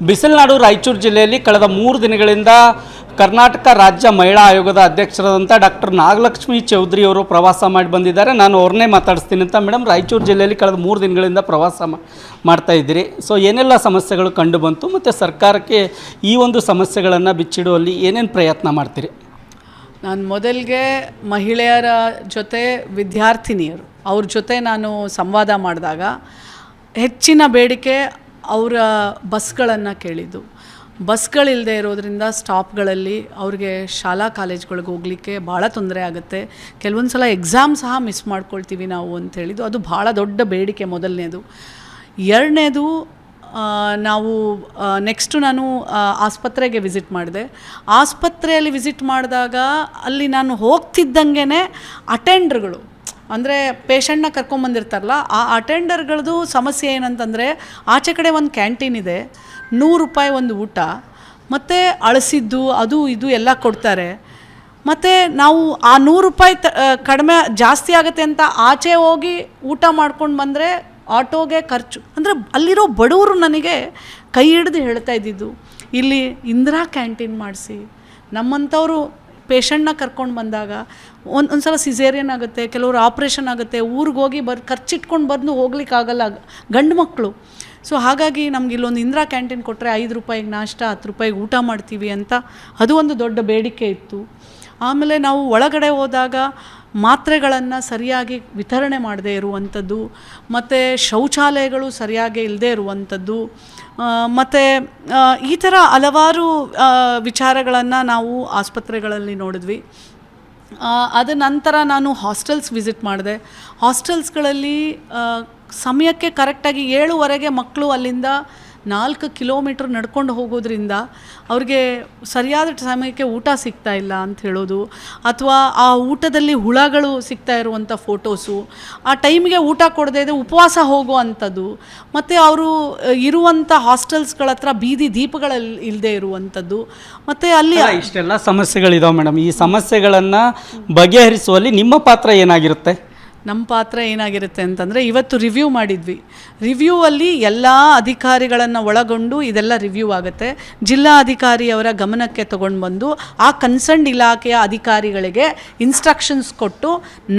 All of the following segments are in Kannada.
ಬಿಸಿಲನಾಡು ರಾಯಚೂರು ಜಿಲ್ಲೆಯಲ್ಲಿ ಕಳೆದ 3 ದಿನಗಳಿಂದ ಕರ್ನಾಟಕ ರಾಜ್ಯ ಮಹಿಳಾ ಆಯೋಗದ ಅಧ್ಯಕ್ಷರಾದಂಥ ಡಾಕ್ಟರ್ ನಾಗಲಕ್ಷ್ಮಿ ಚೌಧರಿ ಅವರು ಪ್ರವಾಸ ಮಾಡಿ ಬಂದಿದ್ದಾರೆ. ನಾನು ಅವ್ರನ್ನೇ ಮಾತಾಡಿಸ್ತೀನಿ ಅಂತ. ಮೇಡಮ್, ರಾಯಚೂರು ಜಿಲ್ಲೆಯಲ್ಲಿ ಕಳೆದ 3 ದಿನಗಳಿಂದ ಪ್ರವಾಸ ಮಾಡ್ತಾ ಇದ್ದೀರಿ. ಸೊ ಏನೆಲ್ಲ ಸಮಸ್ಯೆಗಳು ಕಂಡು ಬಂತು ಮತ್ತು ಸರ್ಕಾರಕ್ಕೆ ಈ ಒಂದು ಸಮಸ್ಯೆಗಳನ್ನು ಬಿಚ್ಚಿಡುವಲ್ಲಿ ಏನೇನು ಪ್ರಯತ್ನ ಮಾಡ್ತೀರಿ? ನಾನು ಮೊದಲಿಗೆ ಮಹಿಳೆಯರ ಜೊತೆ ವಿದ್ಯಾರ್ಥಿನಿಯರು ಅವ್ರ ಜೊತೆ ನಾನು ಸಂವಾದ ಮಾಡಿದಾಗ ಹೆಚ್ಚಿನ ಬೇಡಿಕೆ ಅವರ ಬಸ್ಗಳನ್ನು ಕೇಳಿದ್ದು. ಬಸ್ಗಳಿಲ್ಲದೆ ಇರೋದ್ರಿಂದ ಸ್ಟಾಪ್ಗಳಲ್ಲಿ ಅವ್ರಿಗೆ ಶಾಲಾ ಕಾಲೇಜ್ಗಳಿಗೆ ಹೋಗಲಿಕ್ಕೆ ಭಾಳ ತೊಂದರೆ ಆಗುತ್ತೆ. ಕೆಲವೊಂದು ಸಲ ಎಕ್ಸಾಮ್ ಸಹ ಮಿಸ್ ಮಾಡ್ಕೊಳ್ತೀವಿ ನಾವು ಅಂತೇಳಿದ್ದು. ಅದು ಭಾಳ ದೊಡ್ಡ ಬೇಡಿಕೆ ಮೊದಲನೇದು. ಎರಡನೇದು, ನಾವು ನೆಕ್ಸ್ಟು ನಾನು ಆಸ್ಪತ್ರೆಗೆ ವಿಸಿಟ್ ಮಾಡಿದೆ. ಆಸ್ಪತ್ರೆಯಲ್ಲಿ ವಿಸಿಟ್ ಮಾಡಿದಾಗ ಅಲ್ಲಿ ನಾನು ಹೋಗ್ತಿದ್ದಂಗೆ ಅಟೆಂಡರ್ಗಳು, ಅಂದರೆ ಪೇಷಂಟ್ನ ಕರ್ಕೊಂಬಂದಿರ್ತಾರಲ್ಲ, ಆ ಅಟೆಂಡರ್ಗಳದ್ದು ಸಮಸ್ಯೆ ಏನಂತಂದರೆ, ಆಚೆ ಕಡೆ ಒಂದು ಕ್ಯಾಂಟೀನ್ ಇದೆ, 100 ರೂಪಾಯಿ ಒಂದು ಊಟ, ಮತ್ತು ಅಳಸಿದ್ದು ಅದು ಇದು ಎಲ್ಲ ಕೊಡ್ತಾರೆ. ಮತ್ತು ನಾವು ಆ 100 ರೂಪಾಯಿ ಕಡಿಮೆ ಜಾಸ್ತಿ ಆಗುತ್ತೆ ಅಂತ ಆಚೆ ಹೋಗಿ ಊಟ ಮಾಡ್ಕೊಂಡು ಬಂದರೆ ಆಟೋಗೆ ಖರ್ಚು. ಅಂದರೆ ಅಲ್ಲಿರೋ ಬಡವರು ನನಗೆ ಕೈ ಹಿಡಿದು ಹೇಳ್ತಾ ಇದ್ದಿದ್ದು, ಇಲ್ಲಿ ಇಂದಿರಾ ಕ್ಯಾಂಟೀನ್ ಮಾಡಿಸಿ. ನಮ್ಮಂಥವರು ಪೇಷಂಟ್ನ ಕರ್ಕೊಂಡು ಬಂದಾಗ ಒಂದು ಸಲ ಸಿಸೇರಿಯನ್ ಆಗುತ್ತೆ, ಕೆಲವರು ಆಪ್ರೇಷನ್ ಆಗುತ್ತೆ, ಊರಿಗೆ ಹೋಗಿ ಖರ್ಚಿಟ್ಕೊಂಡು ಬಂದು ಹೋಗ್ಲಿಕ್ಕಾಗಲ್ಲ ಗಂಡು ಮಕ್ಕಳು. ಸೊ ಹಾಗಾಗಿ ನಮ್ಗೆ ಇಲ್ಲೊಂದು ಇಂದಿರಾ ಕ್ಯಾಂಟೀನ್ ಕೊಟ್ಟರೆ 5 ರೂಪಾಯಿಗೆ ನಾಷ್ಟ, 10 ರೂಪಾಯಿಗೆ ಊಟ ಮಾಡ್ತೀವಿ ಅಂತ ಅದು ಒಂದು ದೊಡ್ಡ ಬೇಡಿಕೆ ಇತ್ತು. ಆಮೇಲೆ ನಾವು ಒಳಗಡೆ ಹೋದಾಗ ಮಾತ್ರೆಗಳನ್ನು ಸರಿಯಾಗಿ ವಿತರಣೆ ಮಾಡದೇ ಇರುವಂಥದ್ದು, ಮತ್ತು ಶೌಚಾಲಯಗಳು ಸರಿಯಾಗಿ ಇಲ್ಲದೇ ಇರುವಂಥದ್ದು, ಮತ್ತು ಈ ಥರ ಹಲವಾರು ವಿಚಾರಗಳನ್ನು ನಾವು ಆಸ್ಪತ್ರೆಗಳಲ್ಲಿ ನೋಡಿದ್ವಿ. ಅದ ನಂತರ ನಾನು ಹಾಸ್ಟೆಲ್ಸ್ ವಿಸಿಟ್ ಮಾಡಿದೆ. ಹಾಸ್ಟೆಲ್ಸ್ಗಳಲ್ಲಿ ಸಮಯಕ್ಕೆ ಕರೆಕ್ಟಾಗಿ 7:15 ಮಕ್ಕಳು ಅಲ್ಲಿಂದ 4 ಕಿಲೋಮೀಟ್ರ್ ನಡ್ಕೊಂಡು ಹೋಗೋದ್ರಿಂದ ಅವ್ರಿಗೆ ಸರಿಯಾದ ಸಮಯಕ್ಕೆ ಊಟ ಸಿಗ್ತಾ ಇಲ್ಲ ಅಂತ ಹೇಳೋದು, ಅಥವಾ ಆ ಊಟದಲ್ಲಿ ಹುಳಗಳು ಸಿಗ್ತಾ ಇರುವಂಥ ಫೋಟೋಸು, ಆ ಟೈಮಿಗೆ ಊಟ ಕೊಡದೇ ಇದೆ ಉಪವಾಸ ಹೋಗೋ ಅಂಥದ್ದು, ಮತ್ತು ಅವರು ಇರುವಂಥ ಹಾಸ್ಟೆಲ್ಸ್ಗಳ ಹತ್ರ ಬೀದಿ ದೀಪಗಳಲ್ಲಿ ಇಲ್ಲದೆ ಇರುವಂಥದ್ದು, ಮತ್ತು ಅಲ್ಲಿ ಇಷ್ಟೆಲ್ಲ ಸಮಸ್ಯೆಗಳಿದಾವೆ ಮೇಡಮ್. ಈ ಸಮಸ್ಯೆಗಳನ್ನು ಬಗೆಹರಿಸುವಲ್ಲಿ ನಿಮ್ಮ ಪಾತ್ರ ಏನಾಗಿರುತ್ತೆ? ನಮ್ಮ ಪಾತ್ರ ಏನಾಗಿರುತ್ತೆ ಅಂತಂದರೆ, ಇವತ್ತು ರಿವ್ಯೂ ಮಾಡಿದ್ವಿ. ರಿವ್ಯೂವಲ್ಲಿ ಎಲ್ಲ ಅಧಿಕಾರಿಗಳನ್ನು ಒಳಗೊಂಡು ಇದೆಲ್ಲ ರಿವ್ಯೂ ಆಗುತ್ತೆ. ಜಿಲ್ಲಾ ಅಧಿಕಾರಿಯವರ ಗಮನಕ್ಕೆ ತೊಗೊಂಡು ಬಂದು ಆ ಕನ್ಸರ್ನ್ಡ್ ಇಲಾಖೆಯ ಅಧಿಕಾರಿಗಳಿಗೆ ಇನ್ಸ್ಟ್ರಕ್ಷನ್ಸ್ ಕೊಟ್ಟು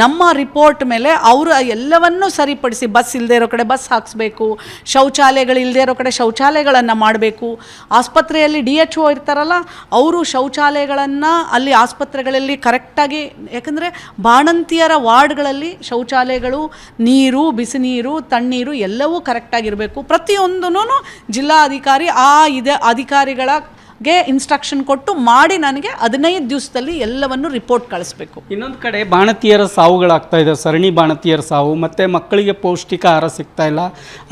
ನಮ್ಮ ರಿಪೋರ್ಟ್ ಮೇಲೆ ಅವರು ಎಲ್ಲವನ್ನೂ ಸರಿಪಡಿಸಿ, ಬಸ್ ಇಲ್ಲದೆ ಇರೋ ಕಡೆ ಬಸ್ ಹಾಕಿಸ್ಬೇಕು, ಶೌಚಾಲಯಗಳಿಲ್ಲದೆ ಇರೋ ಕಡೆ ಶೌಚಾಲಯಗಳನ್ನು ಮಾಡಬೇಕು. ಆಸ್ಪತ್ರೆಯಲ್ಲಿ DHO ಇರ್ತಾರಲ್ಲ, ಅವರು ಶೌಚಾಲಯಗಳನ್ನು ಅಲ್ಲಿ ಆಸ್ಪತ್ರೆಗಳಲ್ಲಿ ಕರೆಕ್ಟಾಗಿ, ಯಾಕಂದರೆ ಬಾಣಂತಿಯರ ವಾರ್ಡ್ಗಳಲ್ಲಿ ಶೌಚಾಲಯಗಳು, ನೀರು, ಬಿಸಿ ನೀರು, ತಣ್ಣೀರು ಎಲ್ಲವೂ ಕರೆಕ್ಟಾಗಿರಬೇಕು. ಪ್ರತಿಯೊಂದೂ ಜಿಲ್ಲಾ ಅಧಿಕಾರಿ ಅಧಿಕಾರಿಗಳಿಗೆ ಇನ್ಸ್ಟ್ರಕ್ಷನ್ ಕೊಟ್ಟು ಮಾಡಿ ನನಗೆ 15 ದಿವಸದಲ್ಲಿ ಎಲ್ಲವನ್ನು ರಿಪೋರ್ಟ್ ಕಳಿಸ್ಬೇಕು. ಇನ್ನೊಂದು ಕಡೆ ಬಾಣತಿಯರ ಸಾವುಗಳಾಗ್ತಾ ಇದೆ, ಸರಣಿ ಬಾಣತಿಯರ ಸಾವು, ಮತ್ತು ಮಕ್ಕಳಿಗೆ ಪೌಷ್ಟಿಕ ಆಹಾರ ಸಿಗ್ತಾ ಇಲ್ಲ.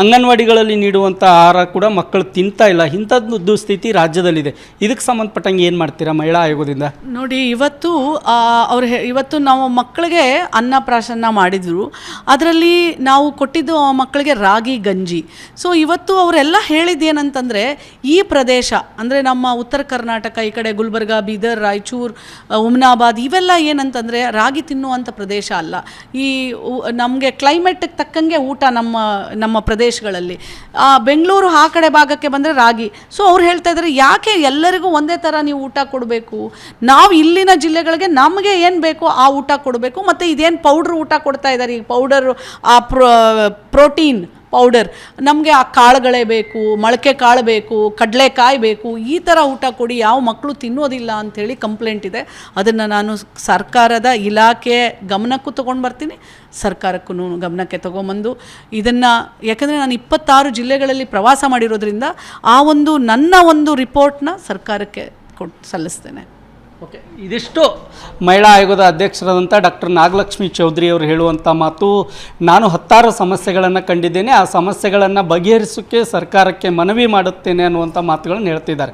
ಅಂಗನವಾಡಿಗಳಲ್ಲಿ ನೀಡುವಂಥ ಆಹಾರ ಕೂಡ ಮಕ್ಕಳು ತಿಂತಾ ಇಲ್ಲ. ಇಂಥದ್ದು ಸ್ಥಿತಿ ರಾಜ್ಯದಲ್ಲಿದೆ. ಇದಕ್ಕೆ ಸಂಬಂಧಪಟ್ಟಂಗೆ ಏನು ಮಾಡ್ತೀರಾ ಮಹಿಳಾ ಆಯೋಗದಿಂದ? ನೋಡಿ, ಇವತ್ತು ನಾವು ಮಕ್ಕಳಿಗೆ ಅನ್ನಪ್ರಾಶನ ಮಾಡಿದ್ರು. ಅದರಲ್ಲಿ ನಾವು ಕೊಟ್ಟಿದ್ದು ಮಕ್ಕಳಿಗೆ ರಾಗಿ ಗಂಜಿ. ಸೊ ಇವತ್ತು ಅವರೆಲ್ಲ ಹೇಳಿದ್ದೇನಂತಂದರೆ, ಈ ಪ್ರದೇಶ ಅಂದರೆ ನಮ್ಮ ಉತ್ತರ ಕರ್ನಾಟಕ, ಈ ಕಡೆ ಗುಲ್ಬರ್ಗ, ಬೀದರ್, ರಾಯಚೂರು, ಹುಮನಾಬಾದ್, ಇವೆಲ್ಲ ಏನಂತಂದರೆ ರಾಗಿ ತಿನ್ನುವಂಥ ಪ್ರದೇಶ ಅಲ್ಲ. ಈ ನಮಗೆ ಕ್ಲೈಮೇಟಿಗೆ ತಕ್ಕಂಗೆ ಊಟ ನಮ್ಮ ಪ್ರದೇಶಗಳಲ್ಲಿ. ಬೆಂಗಳೂರು ಆ ಕಡೆ ಭಾಗಕ್ಕೆ ಬಂದರೆ ರಾಗಿ. ಸೊ ಅವ್ರು ಹೇಳ್ತಾ ಇದ್ದಾರೆ, ಯಾಕೆ ಎಲ್ಲರಿಗೂ ಒಂದೇ ಥರ ನೀವು ಊಟ ಕೊಡಬೇಕು? ನಾವು ಇಲ್ಲಿನ ಜಿಲ್ಲೆಗಳಿಗೆ ನಮಗೆ ಏನು ಬೇಕೋ ಆ ಊಟ ಕೊಡಬೇಕು. ಮತ್ತು ಇದೇನು ಪೌಡ್ರ್ ಊಟ ಕೊಡ್ತಾ ಇದ್ದಾರೆ, ಈ ಪೌಡರು, ಆ ಪ್ರೋಟೀನ್ ಪೌಡರ್, ನಮಗೆ ಆ ಕಾಳುಗಳೇ ಬೇಕು, ಮೊಳಕೆ ಕಾಳು ಬೇಕು, ಕಡಲೆಕಾಯಿ ಬೇಕು, ಈ ಥರ ಊಟ ಕೊಡಿ, ಯಾವ ಮಕ್ಕಳು ತಿನ್ನೋದಿಲ್ಲ ಅಂಥೇಳಿ ಕಂಪ್ಲೇಂಟ್ ಇದೆ. ಅದನ್ನು ನಾನು ಸರ್ಕಾರದ ಇಲಾಖೆ ಗಮನಕ್ಕೂ ತೊಗೊಂಡು ಬರ್ತೀನಿ, ಸರ್ಕಾರಕ್ಕೂ ಗಮನಕ್ಕೆ ತೊಗೊಂಬಂದು ಇದನ್ನು, ಯಾಕಂದರೆ ನಾನು 26 ಜಿಲ್ಲೆಗಳಲ್ಲಿ ಪ್ರವಾಸ ಮಾಡಿರೋದ್ರಿಂದ ನನ್ನ ಒಂದು ರಿಪೋರ್ಟ್ನ ಸರ್ಕಾರಕ್ಕೆ ಸಲ್ಲಿಸ್ತೇನೆ. ಓಕೆ, ಇದಿಷ್ಟು ಮಹಿಳಾ ಆಯೋಗದ ಅಧ್ಯಕ್ಷರಾದಂಥ ಡಾಕ್ಟರ್ ನಾಗಲಕ್ಷ್ಮಿ ಚೌಧರಿ ಅವರು ಹೇಳುವಂಥ ಮಾತು. ನಾನು 10 ಸಮಸ್ಯೆಗಳನ್ನು ಕಂಡಿದ್ದೇನೆ, ಆ ಸಮಸ್ಯೆಗಳನ್ನು ಬಗೆಹರಿಸೋಕ್ಕೆ ಸರ್ಕಾರಕ್ಕೆ ಮನವಿ ಮಾಡುತ್ತೇನೆ ಅನ್ನುವಂಥ ಮಾತುಗಳನ್ನು ಹೇಳ್ತಿದ್ದಾರೆ.